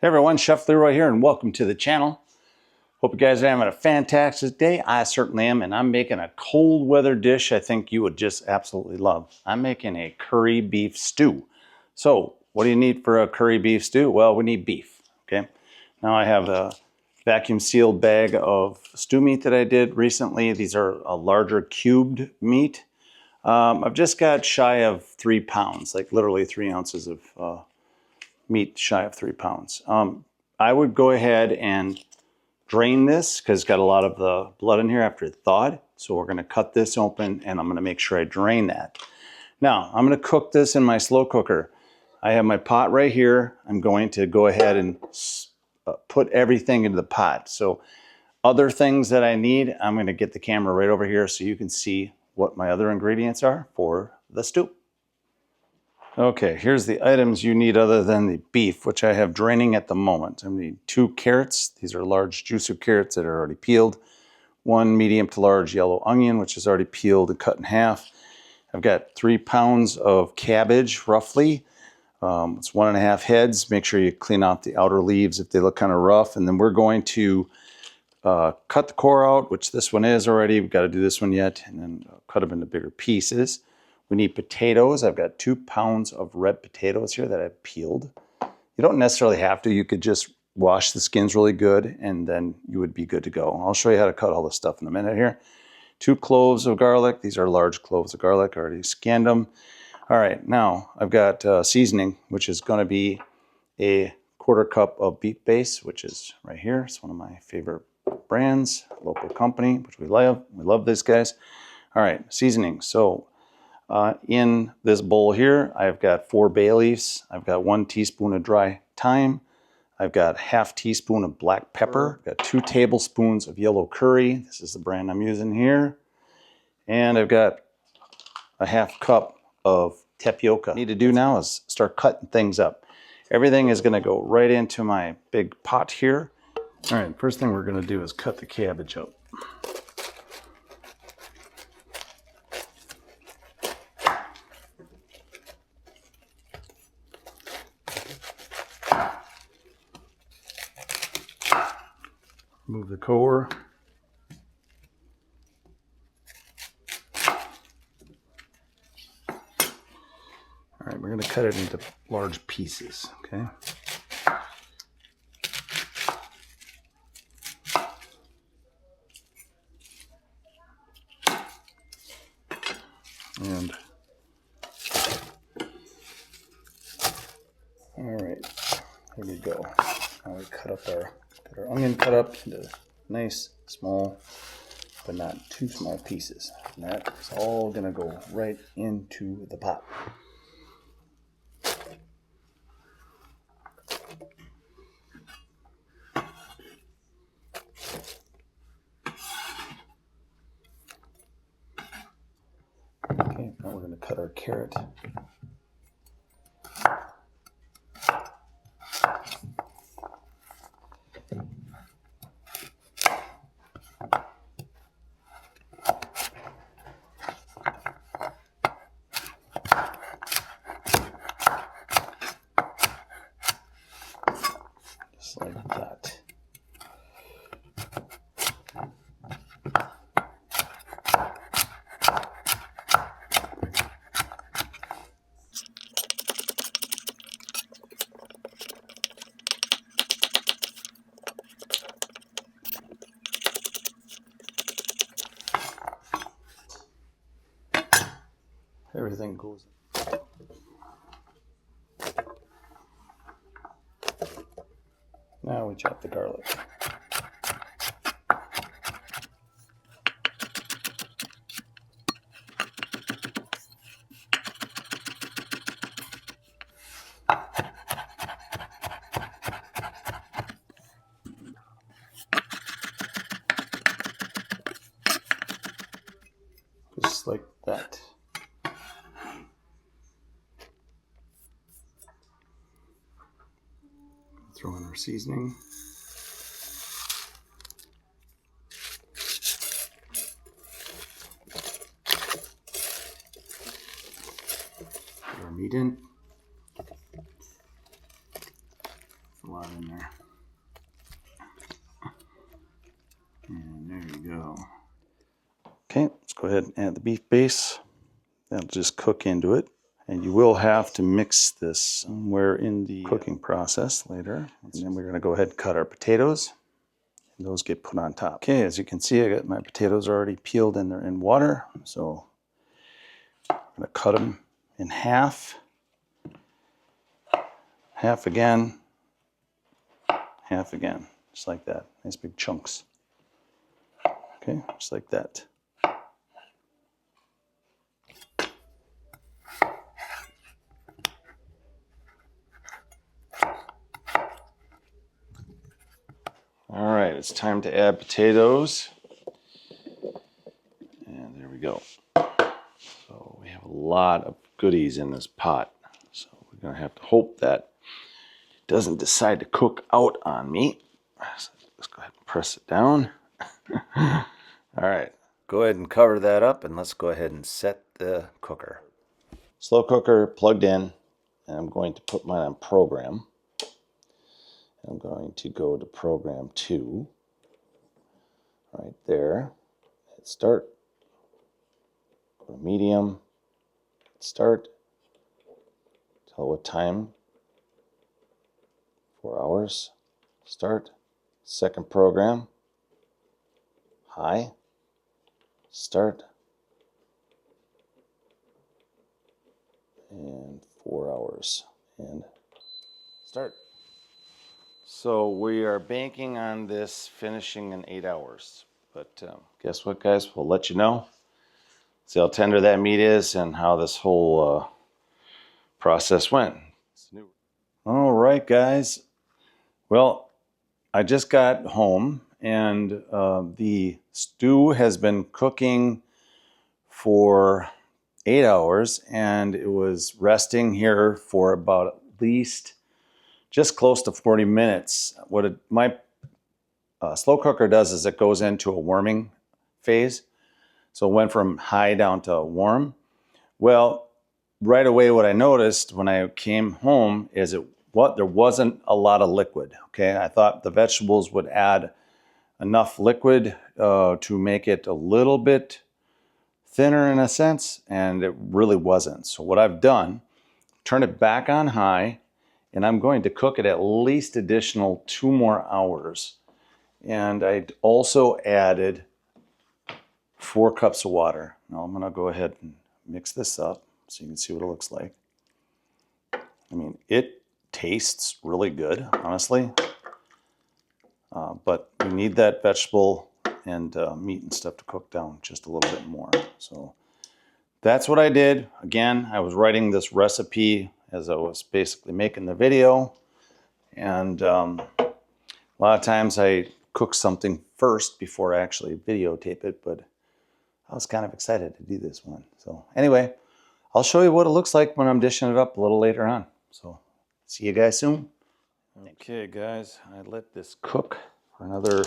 Hey everyone, Chef Leroy here and welcome to the channel. Hope you guys are having a fantastic day. I certainly am, and I'm making a cold weather dish I think you would just absolutely love. I'm making a curry beef stew. So what do you need for a curry beef stew? Well, we need beef, okay? Now I have a vacuum sealed bag of stew meat that I did recently. These are a larger cubed meat. I've just got shy of 3 pounds, like literally 3 ounces of meat shy of 3 pounds. I would go ahead and drain this because it's got a lot of the blood in here after it thawed. So we're going to cut this open and I'm going to make sure I drain that. Now I'm going to cook this in my slow cooker. I have my pot right here. I'm going to go ahead and put everything into the pot. So other things that I need, I'm going to get the camera right over here so you can see what my other ingredients are for the stew. Okay, here's the items you need other than the beef, which I have draining at the moment. I need 2 carrots. These are large juicy carrots that are already peeled. 1 medium to large yellow onion, which is already peeled and cut in half. I've got 3 pounds of cabbage, roughly. It's 1.5 heads. Make sure you clean out the outer leaves if they look kind of rough. And then we're going to cut the core out, which this one is already. We've got to do this one yet. And then cut them into bigger pieces. We need potatoes. I've got 2 pounds of red potatoes here that I've peeled. You don't necessarily have to. You could just wash the skins really good and then you would be good to go. I'll show you how to cut all this stuff in a minute here. 2 cloves of garlic. These are large cloves of garlic. I already scanned them. All right, now I've got seasoning, which is going to be a 1/4 cup of beef base, which is right here. It's one of my favorite brands, local company, which we love. We love these guys. All right, seasoning. So in this bowl here, I've got 4 bay leaves. I've got 1 teaspoon of dry thyme. I've got 1/2 teaspoon of black pepper. I've got 2 tablespoons of yellow curry. This is the brand I'm using here. And I've got a 1/2 cup of tapioca. What I need to do now is start cutting things up. Everything is going to go right into my big pot here. All right, first thing we're going to do is cut the cabbage up. Remove the core. All right, we're going to cut it into large pieces, okay? And all right, here we go. Now we cut our onion cut up into nice, small, but not too small pieces. And that is all gonna go right into the pot. Okay, now we're gonna cut our carrot. Just like that. Everything goes. Now we chop the garlic. Just like that. Throw in our seasoning. Put our meat in. a lot in there. And there you go. Okay, let's go ahead and add the beef base. That'll just cook into it. And you will have to mix this somewhere in the cooking process later. And then we're gonna go ahead and cut our potatoes. And those get put on top. Okay, as you can see, I got my potatoes already peeled and they're in water. So I'm gonna cut them in half. Half again. Half again, just like that. Nice big chunks. Okay, just like that. All right, it's time to add potatoes. And there we go. So we have a lot of goodies in this pot. So we're gonna have to hope that it doesn't decide to cook out on me. So let's go ahead and press it down. All right, go ahead and cover that up and let's go ahead and set the cooker. Slow cooker plugged in, and I'm going to put mine on program. I'm going to go to program 2, right there. Hit start. Go to medium. Hit start. Tell what time. 4 hours. Start. Second program. High. Start. And 4 hours. And start. So we are banking on this finishing in 8 hours. But guess what, guys? We'll let you know. See how tender that meat is and how this whole process went. All right, guys. Well, I just got home and the stew has been cooking for 8 hours and it was resting here for about at least just close to 40 minutes. What my slow cooker does is it goes into a warming phase. So it went from high down to warm. Well, right away what I noticed when I came home is there wasn't a lot of liquid. Okay, I thought the vegetables would add enough liquid to make it a little bit thinner in a sense, and it really wasn't. So what I've done, turn it back on high, and I'm going to cook it at least additional 2 more hours. And I also added 4 cups of water. Now I'm gonna go ahead and mix this up so you can see what it looks like. I mean, it tastes really good, honestly. But you need that vegetable and meat and stuff to cook down just a little bit more. So that's what I did. Again, I was writing this recipe as I was basically making the video. And a lot of times I cook something first before I actually videotape it, but I was kind of excited to do this one. So anyway, I'll show you what it looks like when I'm dishing it up a little later on. So see you guys soon. Okay guys, I let this cook for another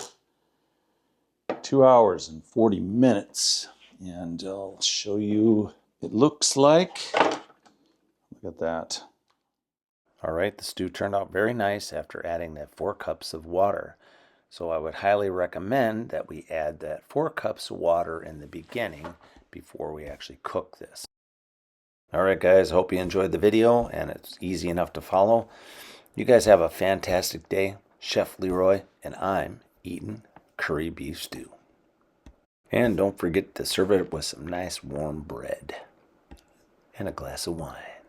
2 hours and 40 minutes. And I'll show you it looks like. Look at that. All right, the stew turned out very nice after adding that 4 cups of water. So I would highly recommend that we add that 4 cups of water in the beginning before we actually cook this. All right, guys, I hope you enjoyed the video and it's easy enough to follow. You guys have a fantastic day. Chef Leroy, and I'm eating curry beef stew. And don't forget to serve it with some nice warm bread and a glass of wine.